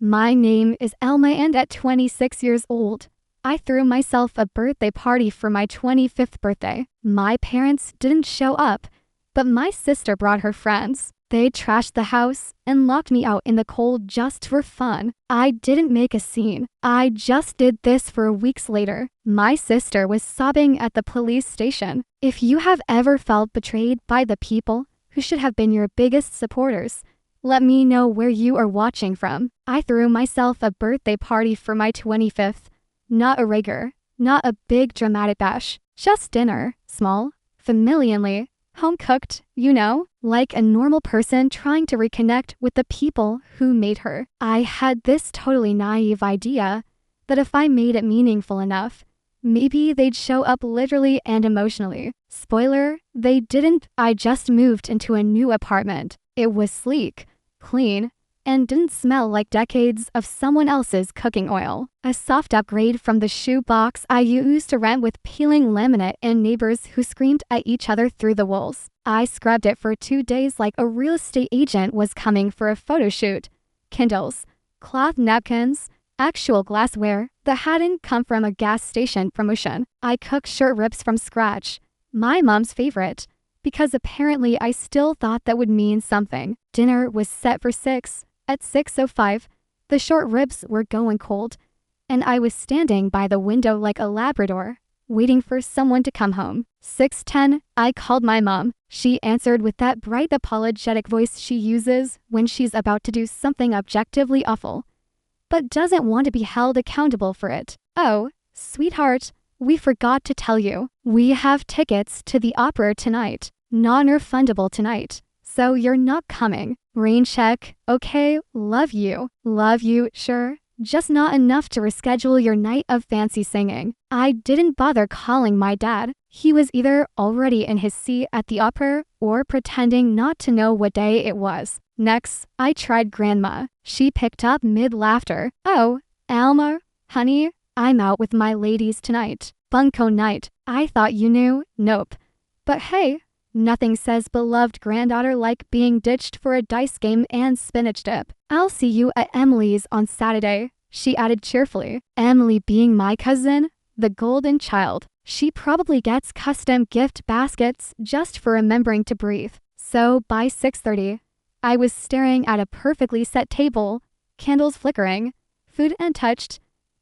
My name is Elma, and at 26 years old, I threw myself a birthday party for my 25th birthday. My parents didn't show up, but my sister brought her friends. They trashed the house and locked me out in the cold just for fun. I didn't make a scene. I just did this for weeks later. My sister was sobbing at the police station. If you have ever felt betrayed by the people who should have been your biggest supporters, let me know where you are watching from. I threw myself a birthday party for my 25th. Not a rigor, not a big dramatic bash. Just dinner, small, familiarly, home-cooked, you know, like a normal person trying to reconnect with the people who made her. I had this totally naive idea that if I made it meaningful enough, maybe they'd show up literally and emotionally. Spoiler, they didn't. I just moved into a new apartment. It was sleek, clean, and didn't smell like decades of someone else's cooking oil. A soft upgrade from the shoebox I used to rent with peeling laminate and neighbors who screamed at each other through the walls. I scrubbed it for 2 days like a real estate agent was coming for a photo shoot. Kindles, cloth napkins, actual glassware that hadn't come from a gas station promotion. I cooked short ribs from scratch, my mom's favorite, because apparently I still thought that would mean something. Dinner was set for 6. At 6:05, the short ribs were going cold, and I was standing by the window like a Labrador, waiting for someone to come home. 6:10, I called my mom. She answered with that bright apologetic voice she uses when she's about to do something objectively awful, but doesn't want to be held accountable for it. "Oh, sweetheart, we forgot to tell you. We have tickets to the opera tonight. Non-refundable tonight. So you're not coming. Rain check. Okay, love you. Love you, sure. Just not enough to reschedule your night of fancy singing." I didn't bother calling my dad. He was either already in his seat at the opera or pretending not to know what day it was. Next, I tried grandma. She picked up mid-laughter. "Oh, Alma, honey, I'm out with my ladies tonight. Bunko night. I thought you knew." Nope. But hey, nothing says beloved granddaughter like being ditched for a dice game and spinach dip. "I'll see you at Emily's on Saturday," she added cheerfully. Emily being my cousin, the golden child. She probably gets custom gift baskets just for remembering to breathe. So by 6:30, I was staring at a perfectly set table, candles flickering, food untouched,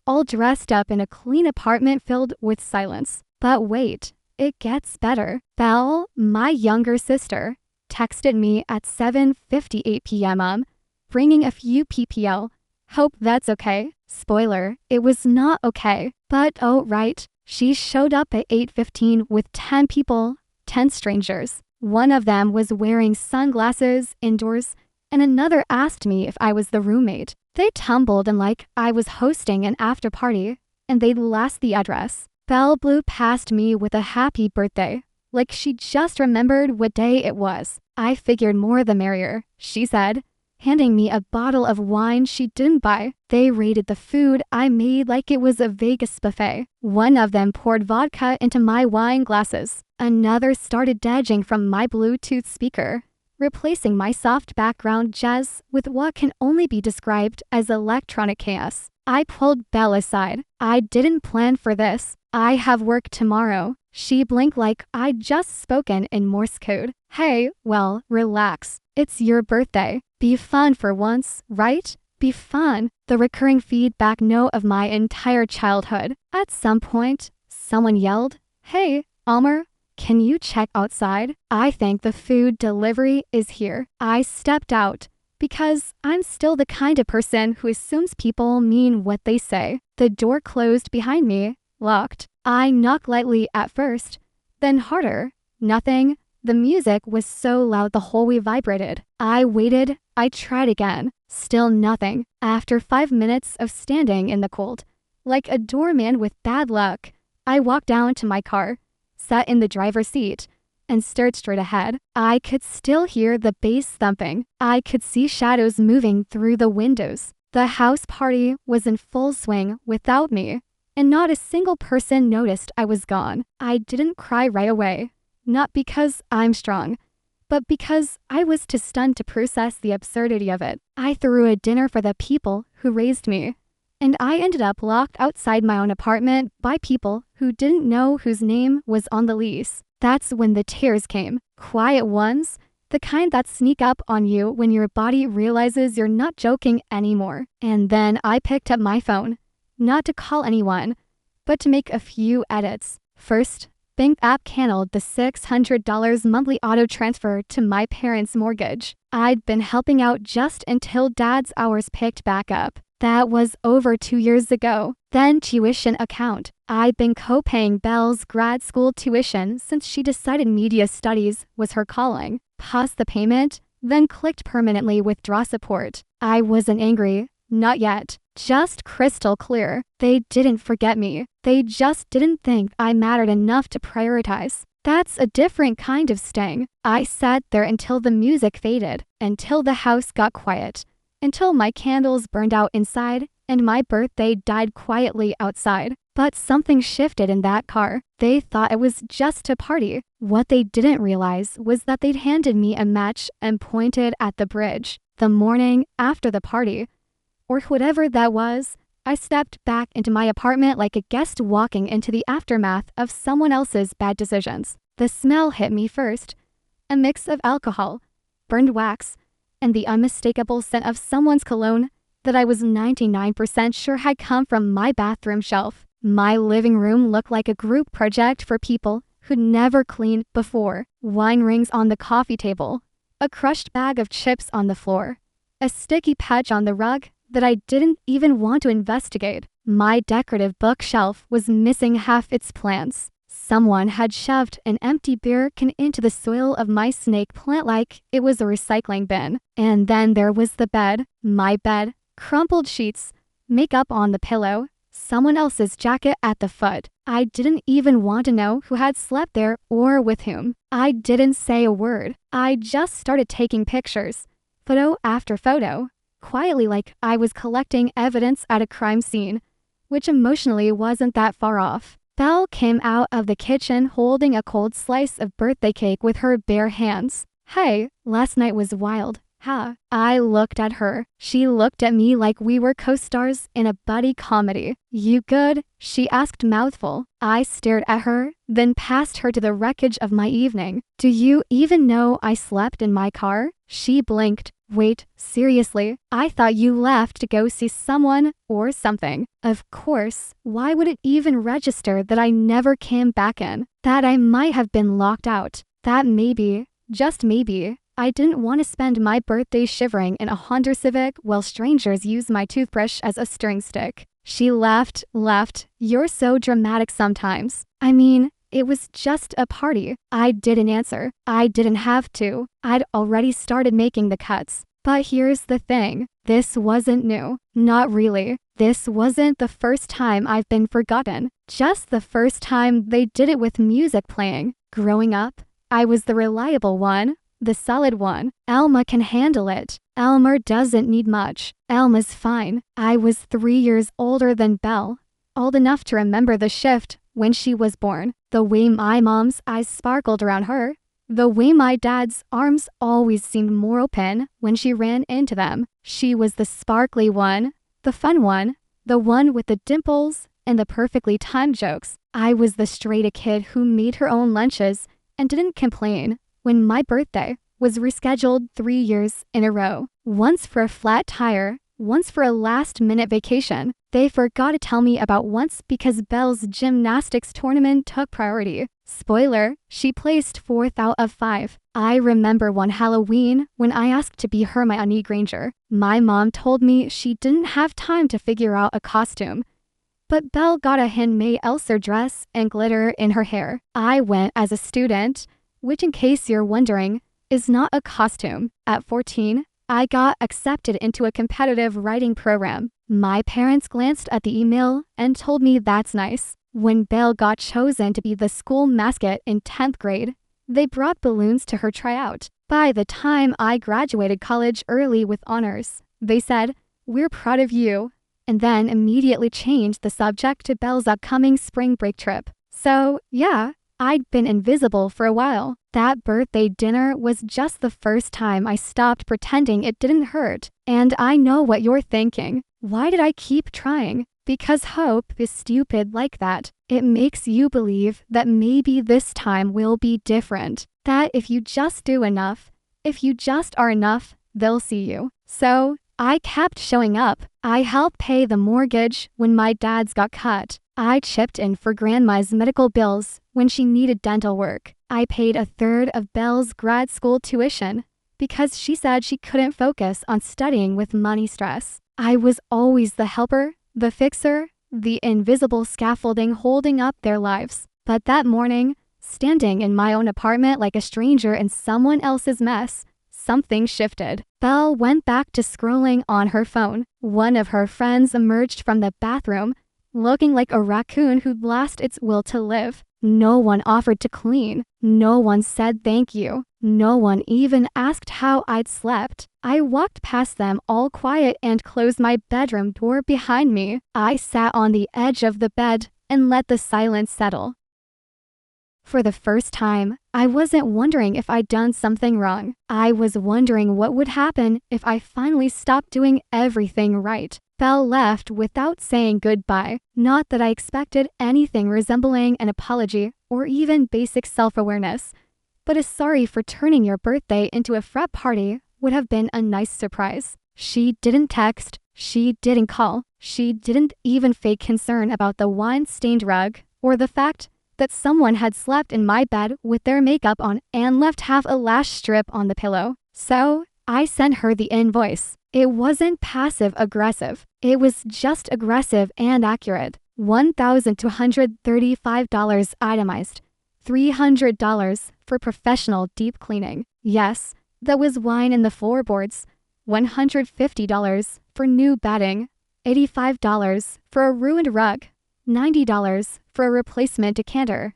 all dressed up in a clean apartment filled with silence. But wait. It gets better. Belle, my younger sister, texted me at 7:58 p.m. bringing a few ppl. Hope that's okay. Spoiler, it was not okay. But oh right, she showed up at 8:15 with 10 people, 10 strangers. One of them was wearing sunglasses indoors, and another asked me if I was the roommate. They tumbled in like I was hosting an after party, and they'd last the address. Belle blew past me with a happy birthday, like she just remembered what day it was. I figured more the merrier, she said, handing me a bottle of wine she didn't buy. They rated the food I made like it was a Vegas buffet. One of them poured vodka into my wine glasses. Another started dodging from my Bluetooth speaker, replacing my soft background jazz with what can only be described as electronic chaos. I pulled Belle aside. "I didn't plan for this. I have work tomorrow." She blinked like I'd just spoken in Morse code. "Hey, well, relax. It's your birthday. Be fun for once, right? Be fun." The recurring feedback note of my entire childhood. At some point, someone yelled, "Hey, Almer, can you check outside? I think the food delivery is here." I stepped out, because I'm still the kind of person who assumes people mean what they say. The door closed behind me, locked. I knocked lightly at first, then harder. Nothing. The music was so loud the hallway vibrated. I waited. I tried again. Still nothing. After 5 minutes of standing in the cold, like a doorman with bad luck, I walked down to my car, sat in the driver's seat, and stared straight ahead. I could still hear the bass thumping. I could see shadows moving through the windows. The house party was in full swing without me, and not a single person noticed I was gone. I didn't cry right away. Not because I'm strong, but because I was too stunned to process the absurdity of it. I threw a dinner for the people who raised me, and I ended up locked outside my own apartment by people who didn't know whose name was on the lease. That's when the tears came. Quiet ones, the kind that sneak up on you when your body realizes you're not joking anymore. And then I picked up my phone, not to call anyone, but to make a few edits. First, bank app canceled the $600 monthly auto transfer to my parents' mortgage. I'd been helping out just until Dad's hours picked back up. That was over 2 years ago. Then tuition account. I'd been co-paying Belle's grad school tuition since she decided media studies was her calling. Paused the payment, then clicked permanently withdraw support. I wasn't angry, not yet. Just crystal clear. They didn't forget me. They just didn't think I mattered enough to prioritize. That's a different kind of sting. I sat there until the music faded, until the house got quiet, until my candles burned out inside and my birthday died quietly outside. But something shifted in that car. They thought it was just a party. What they didn't realize was that they'd handed me a match and pointed at the bridge. The morning after the party, or whatever that was, I stepped back into my apartment like a guest walking into the aftermath of someone else's bad decisions. The smell hit me first, a mix of alcohol, burned wax, and the unmistakable scent of someone's cologne that I was 99% sure had come from my bathroom shelf. My living room looked like a group project for people who'd never cleaned before. Wine rings on the coffee table, a crushed bag of chips on the floor, a sticky patch on the rug that I didn't even want to investigate. My decorative bookshelf was missing half its plants. Someone had shoved an empty beer can into the soil of my snake plant like it was a recycling bin. And then there was the bed, my bed, crumpled sheets, makeup on the pillow, someone else's jacket at the foot. I didn't even want to know who had slept there or with whom. I didn't say a word. I just started taking pictures, photo after photo, quietly like I was collecting evidence at a crime scene, which emotionally wasn't that far off. Belle came out of the kitchen holding a cold slice of birthday cake with her bare hands. Hey, last night was wild, huh? I looked at her. She looked at me like we were co-stars in a buddy comedy. You good? She asked mouthful. I stared at her, then passed her to the wreckage of my evening. Do you even know I slept in my car? She blinked. Wait, seriously? I thought you left to go see someone or something. Of course, why would it even register that I never came back in? That I might have been locked out. That maybe, just maybe, I didn't want to spend my birthday shivering in a Honda Civic while strangers use my toothbrush as a stirring stick. She laughed. You're so dramatic sometimes. I mean, it was just a party. I didn't answer. I didn't have to. I'd already started making the cuts. But here's the thing. This wasn't new. Not really. This wasn't the first time I've been forgotten. Just the first time they did it with music playing. Growing up, I was the reliable one, the solid one. Elma can handle it. Elmer doesn't need much. Elma's fine. I was 3 years older than Belle, old enough to remember the shift when she was born. The way my mom's eyes sparkled around her, the way my dad's arms always seemed more open when she ran into them. She was the sparkly one, the fun one, the one with the dimples and the perfectly timed jokes. I was the straight kid who made her own lunches and didn't complain when my birthday was rescheduled 3 years in a row. Once for a flat tire, once for a last-minute vacation. They forgot to tell me about once because Belle's gymnastics tournament took priority. Spoiler, she placed 4th out of 5. I remember one Halloween when I asked to be Hermione Granger. My mom told me she didn't have time to figure out a costume, but Belle got a handmade Elsa dress and glitter in her hair. I went as a student, which in case you're wondering, is not a costume. At 14, I got accepted into a competitive writing program. My parents glanced at the email and told me that's nice. When Belle got chosen to be the school mascot in 10th grade, they brought balloons to her tryout. By the time I graduated college early with honors, they said, "We're proud of you," and then immediately changed the subject to Belle's upcoming spring break trip. So, yeah, I'd been invisible for a while. That birthday dinner was just the first time I stopped pretending it didn't hurt. And I know what you're thinking. Why did I keep trying? Because hope is stupid like that. It makes you believe that maybe this time will be different. That if you just do enough, if you just are enough, they'll see you. So I kept showing up. I helped pay the mortgage when my dad's got cut. I chipped in for grandma's medical bills when she needed dental work. I paid a third of Belle's grad school tuition because she said she couldn't focus on studying with money stress. I was always the helper, the fixer, the invisible scaffolding holding up their lives. But that morning, standing in my own apartment like a stranger in someone else's mess, something shifted. Belle went back to scrolling on her phone. One of her friends emerged from the bathroom, looking like a raccoon who'd lost its will to live. No one offered to clean. No one said thank you. No one even asked how I'd slept. I walked past them all quiet and closed my bedroom door behind me. I sat on the edge of the bed and let the silence settle. For the first time, I wasn't wondering if I'd done something wrong. I was wondering what would happen if I finally stopped doing everything right. Belle left without saying goodbye. Not that I expected anything resembling an apology or even basic self-awareness, but a sorry for turning your birthday into a frat party would have been a nice surprise. She didn't text, she didn't call, she didn't even fake concern about the wine-stained rug or the fact that someone had slept in my bed with their makeup on and left half a lash strip on the pillow. So I sent her the invoice. It wasn't passive-aggressive. It was just aggressive and accurate. $1,235 itemized. $300 for professional deep cleaning. Yes, that was wine in the floorboards. $150 for new bedding. $85 for a ruined rug. $90 for a replacement decanter.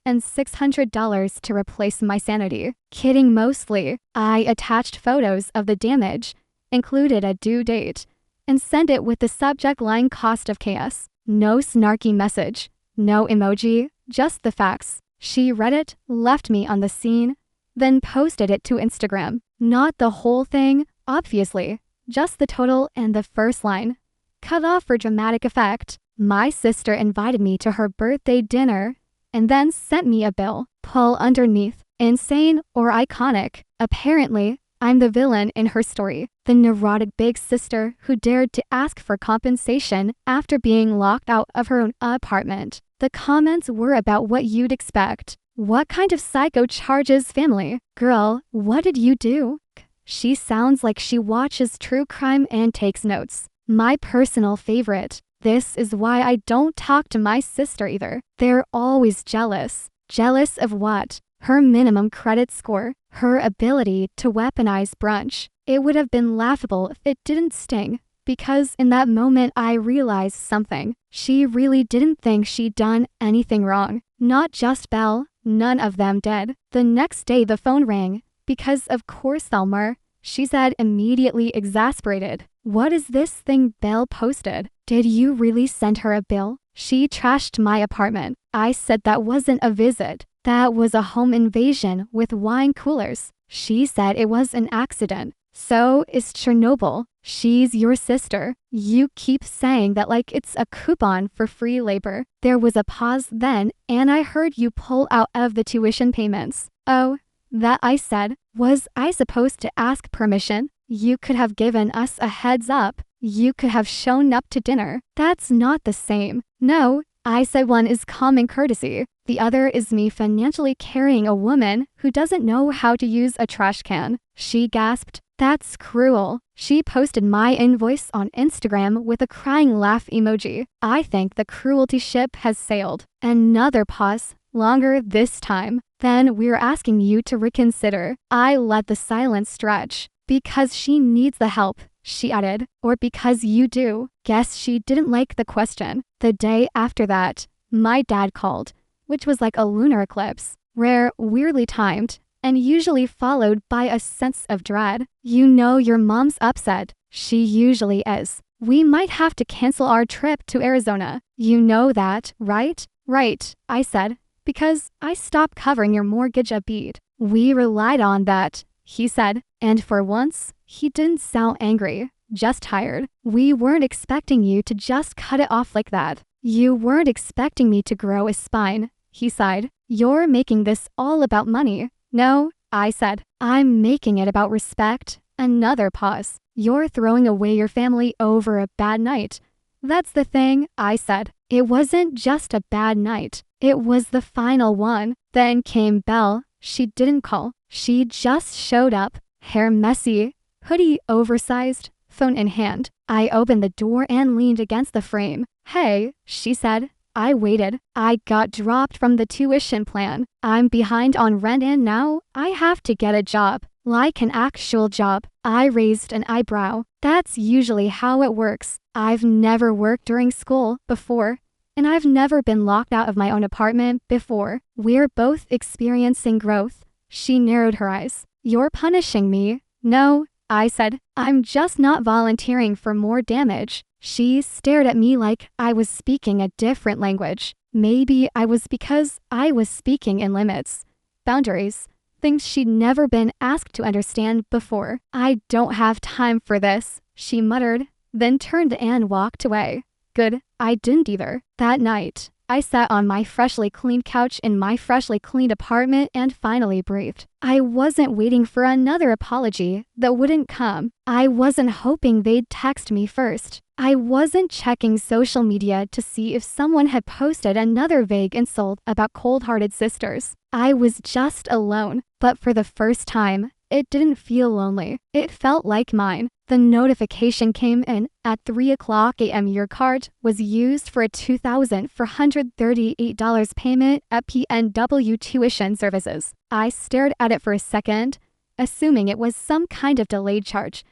And $600 to replace my sanity. Kidding mostly. I attached photos of the damage, included a due date, and sent it with the subject line cost of chaos. No snarky message, no emoji, just the facts. She read it, left me on the scene, then posted it to Instagram. Not the whole thing, obviously, just the total and the first line. Cut off for dramatic effect. My sister invited me to her birthday dinner and then sent me a bill. Pull underneath, insane or iconic. Apparently, I'm the villain in her story, the neurotic big sister who dared to ask for compensation after being locked out of her own apartment. The comments were about what you'd expect. What kind of psycho charges family? Girl, what did you do? She sounds like she watches true crime and takes notes. My personal favorite. This is why I don't talk to my sister either. They're always jealous. Jealous of what? Her minimum credit score, her ability to weaponize brunch. It would have been laughable if it didn't sting, because in that moment I realized something. She really didn't think she'd done anything wrong. Not just Belle, none of them did. The next day the phone rang, because of course Thelma, she said, immediately exasperated. What is this thing Belle posted? Did you really send her a bill? She trashed my apartment. I said that wasn't a visit. That was a home invasion with wine coolers. She said it was an accident. So is Chernobyl. She's your sister. You keep saying that like it's a coupon for free labor. There was a pause then, and I heard you pull out of the tuition payments. Oh, that I said. Was I supposed to ask permission? You could have given us a heads up. You could have shown up to dinner. That's not the same. No, I said one is common courtesy. The other is me financially carrying a woman who doesn't know how to use a trash can. She gasped. That's cruel. She posted my invoice on Instagram with a crying laugh emoji. I think the cruelty ship has sailed. Another pause. Longer this time. Then we're asking you to reconsider. I let the silence stretch. Because she needs the help, she added. Or because you do. Guess she didn't like the question. The day after that, my dad called, which was like a lunar eclipse. Rare, weirdly timed, and usually followed by a sense of dread. You know your mom's upset. She usually is. We might have to cancel our trip to Arizona. You know that, right? Right, I said, Because I stopped covering your mortgage a beat. We relied on that, he said, and for once, he didn't sound angry, just tired. We weren't expecting you to just cut it off like that. You weren't expecting me to grow a spine, he sighed. You're making this all about money. No, I said. I'm making it about respect. Another pause. You're throwing away your family over a bad night. That's the thing, I said. It wasn't just a bad night. It was the final one. Then came Belle. She didn't call. She just showed up. Hair messy, hoodie oversized, phone in hand. I opened the door and leaned against the frame. Hey, she said. I waited. I got dropped from the tuition plan. I'm behind on rent and now I have to get a job. Like an actual job. I raised an eyebrow. That's usually how it works. I've never worked during school before, and I've never been locked out of my own apartment before. We're both experiencing growth. She narrowed her eyes. You're punishing me. No, I said. I'm just not volunteering for more damage. She stared at me like I was speaking a different language. Maybe I was because I was speaking in limits, boundaries, things she'd never been asked to understand before. I don't have time for this, she muttered, then turned and walked away. Good, I didn't either. That night, I sat on my freshly cleaned couch in my freshly cleaned apartment and finally breathed. I wasn't waiting for another apology that wouldn't come. I wasn't hoping they'd text me first. I wasn't checking social media to see if someone had posted another vague insult about cold-hearted sisters. I was just alone, but for the first time, it didn't feel lonely. It felt like mine. The notification came in at 3:00 a.m. Your card was used for a $2,438 payment at PNW Tuition Services. I stared at it for a second, assuming it was some kind of delayed charge.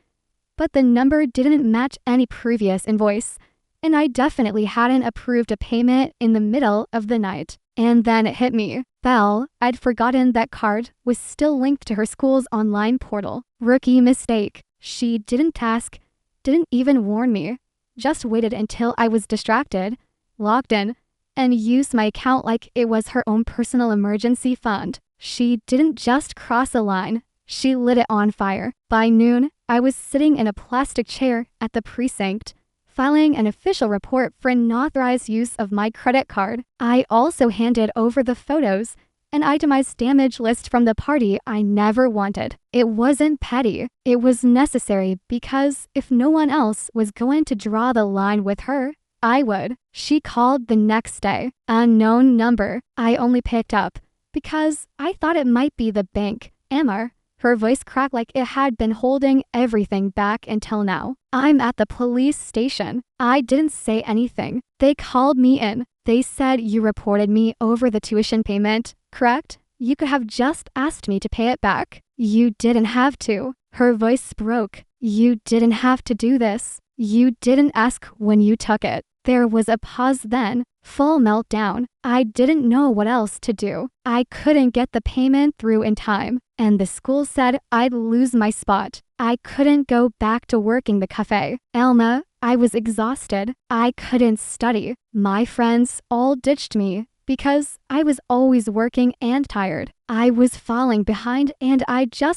But the number didn't match any previous invoice, and I definitely hadn't approved a payment in the middle of the night. And then it hit me. Belle, I'd forgotten that card was still linked to her school's online portal. Rookie mistake. She didn't ask, didn't even warn me, just waited until I was distracted, logged in, and used my account like it was her own personal emergency fund. She didn't just cross a line, she lit it on fire. By noon, I was sitting in a plastic chair at the precinct, filing an official report for unauthorized use of my credit card. I also handed over the photos, an itemized damage list from the party I never wanted. It wasn't petty. It was necessary because if no one else was going to draw the line with her, I would. She called the next day. Unknown number. I only picked up because I thought it might be the bank. Amar. Her voice cracked like it had been holding everything back until now. I'm at the police station. I didn't say anything. They called me in. They said you reported me over the tuition payment, correct? You could have just asked me to pay it back. You didn't have to. Her voice broke. You didn't have to do this. You didn't ask when you took it. There was a pause then, full meltdown. I didn't know what else to do. I couldn't get the payment through in time, and the school said I'd lose my spot. I couldn't go back to working the cafe. Elma, I was exhausted. I couldn't study. My friends all ditched me because I was always working and tired. I was falling behind and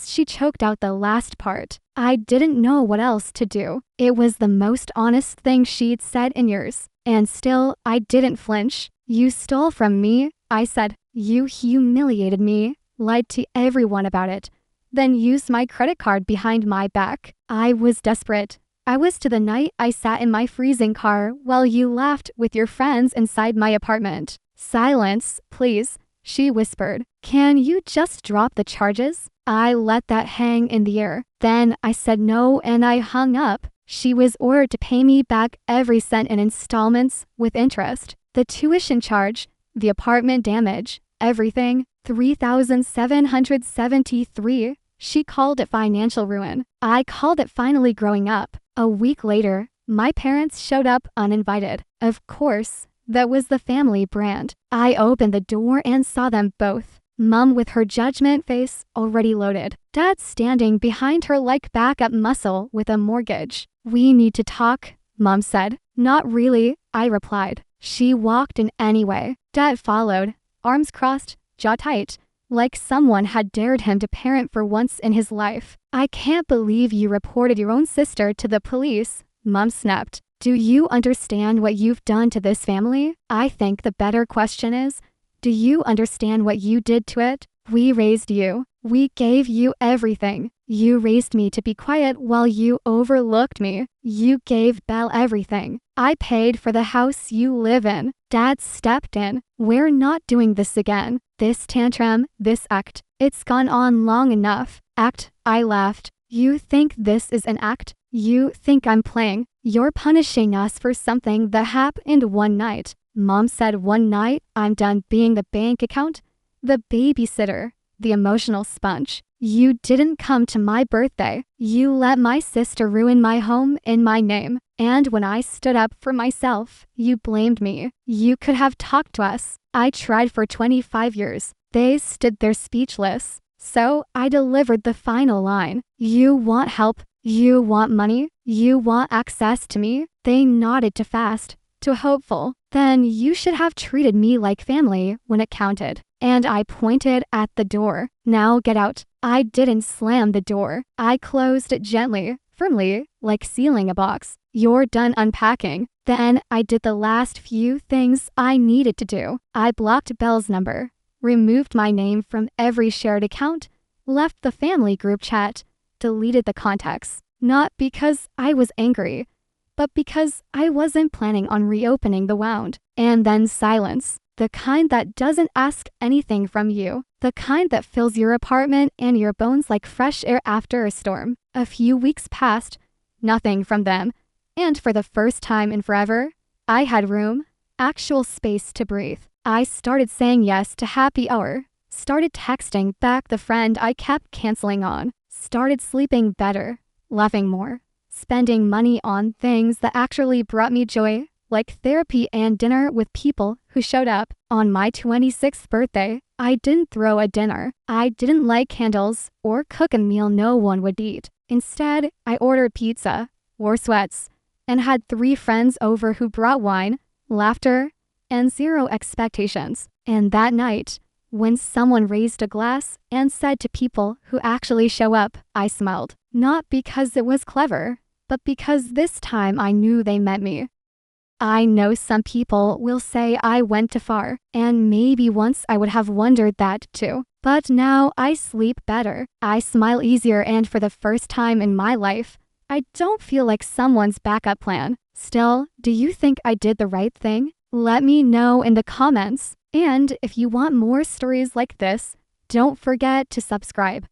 she choked out the last part. I didn't know what else to do. It was the most honest thing she'd said in years. And still, I didn't flinch. You stole from me, I said. You humiliated me, lied to everyone about it, then used my credit card behind my back. I was desperate. I was to the night I sat in my freezing car while you laughed with your friends inside my apartment. Silence, please, she whispered. Can you just drop the charges? I let that hang in the air. Then I said no and I hung up. She was ordered to pay me back every cent in installments with interest. The tuition charge, the apartment damage, everything, $3,773. She called it financial ruin. I called it finally growing up. A week later, my parents showed up uninvited. Of course, that was the family brand. I opened the door and saw them both. Mom with her judgment face already loaded. Dad standing behind her like backup muscle with a mortgage. We need to talk, Mom said. Not really, I replied. She walked in anyway. Dad followed, arms crossed, jaw tight, like someone had dared him to parent for once in his life. I can't believe you reported your own sister to the police, Mom snapped. Do you understand what you've done to this family? I think the better question is, do you understand what you did to it? We raised you. We gave you everything. You raised me to be quiet while you overlooked me. You gave Belle everything. I paid for the house you live in. Dad stepped in. We're not doing this again. This tantrum, this act. It's gone on long enough. Act, I laughed. You think this is an act? You think I'm playing? You're punishing us for something that happened one night. Mom said one night I'm done being the bank account, the babysitter, the emotional sponge. You didn't come to my birthday. You let my sister ruin my home in my name. And when I stood up for myself, you blamed me. You could have talked to us. I tried for 25 years. They stood there speechless. So I delivered the final line. You want help? You want money? You want access to me? They nodded to fast, to hopeful. Then you should have treated me like family when it counted. And I pointed at the door. Now get out. I didn't slam the door. I closed it gently, firmly, like sealing a box. You're done unpacking. Then I did the last few things I needed to do. I blocked Belle's number, removed my name from every shared account, left the family group chat, deleted the contacts. Not because I was angry, but because I wasn't planning on reopening the wound. And then silence. The kind that doesn't ask anything from you. The kind that fills your apartment and your bones like fresh air after a storm. A few weeks passed, nothing from them. And for the first time in forever, I had room, actual space to breathe. I started saying yes to happy hour. Started texting back the friend I kept canceling on. Started sleeping better, laughing more. Spending money on things that actually brought me joy, like therapy and dinner with people who showed up. On my 26th birthday, I didn't throw a dinner. I didn't light candles or cook a meal no one would eat. Instead, I ordered pizza, wore sweats, and had 3 friends over who brought wine, laughter, and 0 expectations. And that night, when someone raised a glass and said to people who actually show up, I smiled. Not because it was clever, but because this time I knew they meant me. I know some people will say I went too far, and maybe once I would have wondered that too. But now I sleep better. I smile easier, and for the first time in my life, I don't feel like someone's backup plan. Still, do you think I did the right thing? Let me know in the comments. And if you want more stories like this, don't forget to subscribe.